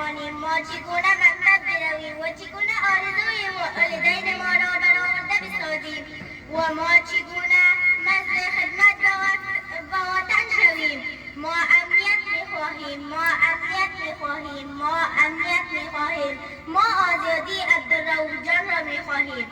میخوانیم، ما چگونه مکتب برویم و چگونه آرزوی والدین ما را برآورده بسازیم و ما چگونه مزد خدمت به وطن شویم. ما امنیت میخواهیم، ما امنیت میخواهیم، ما امنیت میخواهیم. ما آزادی عبدالرؤوف جان را میخواهیم.